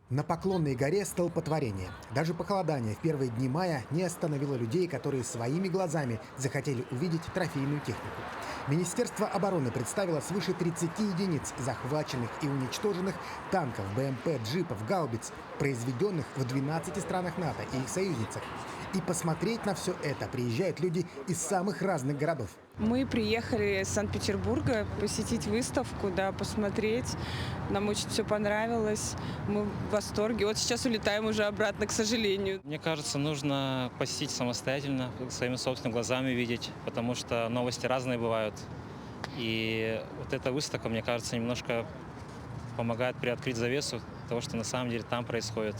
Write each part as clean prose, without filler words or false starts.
На Поклонной горе столпотворение. Даже похолодание в первые дни мая не остановило людей, которые своими глазами захотели увидеть трофейную технику. Министерство обороны представило свыше 30 единиц захваченных и уничтоженных танков, БМП, джипов, гаубиц, произведенных в 12 странах НАТО и их союзницах. И посмотреть на все это приезжают люди из самых разных городов. Мы приехали из Санкт-Петербурга посетить выставку, да, посмотреть. Нам очень все понравилось. Мы в восторге. Вот сейчас улетаем уже обратно, к сожалению. Мне кажется, нужно посетить самостоятельно, своими собственными глазами видеть, потому что новости разные бывают. И вот эта выставка, мне кажется, немножко помогает приоткрыть завесу того, что на самом деле там происходит.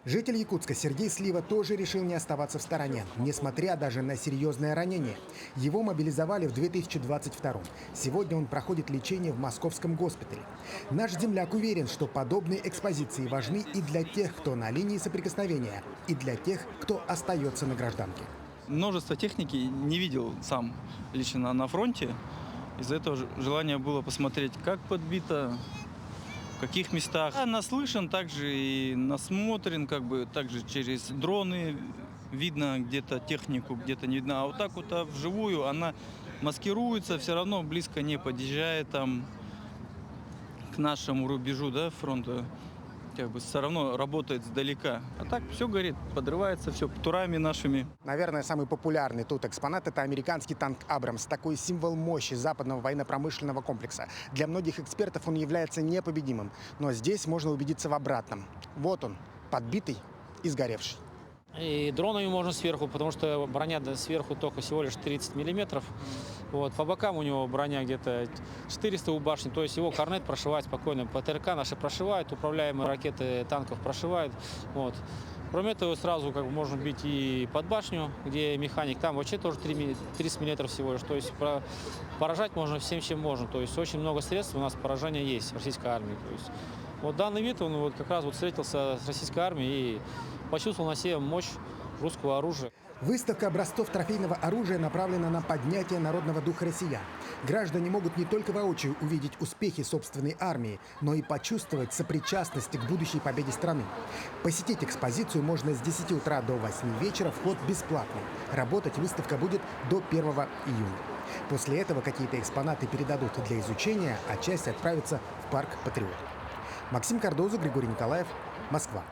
Житель Якутска Сергей Слива тоже решил не оставаться в стороне, несмотря даже на серьезное ранение. Его мобилизовали в 2022. Сегодня он проходит лечение в московском госпитале. Наш земляк уверен, что подобные экспозиции важны и для тех, кто на линии соприкосновения, и для тех, кто остается на гражданке. Множество техники не видел сам лично на фронте. Из-за этого желание было посмотреть, как подбито, в каких местах. Наслышан, также и насмотрен, также через дроны видно где-то технику, где-то не видно. А вот так вот вживую она маскируется, все равно близко не подъезжает там к нашему рубежу, да, фронта. Все равно работает сдалека. А так все горит, подрывается все турами нашими. Наверное, самый популярный тут экспонат – это американский танк «Абрамс». Такой символ мощи западного военно-промышленного комплекса. Для многих экспертов он является непобедимым. Но здесь можно убедиться в обратном. Вот он, подбитый и сгоревший. И дронами можно сверху, потому что броня сверху только всего лишь 30 миллиметров. Вот. По бокам у него броня где-то 400 у башни, то есть его корнет прошивает спокойно. ПТРК наши прошивают, управляемые ракеты танков прошивают. Вот. Кроме этого, сразу можно бить и под башню, где механик, там вообще тоже 30 миллиметров всего лишь. То есть поражать можно всем, чем можно. То есть очень много средств у нас поражения есть в российской армии. То есть, вот данный вид, он как раз встретился с российской армией и почувствовал на себе мощь русского оружия. Выставка образцов трофейного оружия направлена на поднятие народного духа россиян. Граждане могут не только воочию увидеть успехи собственной армии, но и почувствовать сопричастность к будущей победе страны. Посетить экспозицию можно с 10 утра до 8 вечера, вход бесплатный. Работать выставка будет до 1 июня. После этого какие-то экспонаты передадут для изучения, а часть отправится в парк «Патриот». Максим Кардозу, Григорий Николаев, Москва.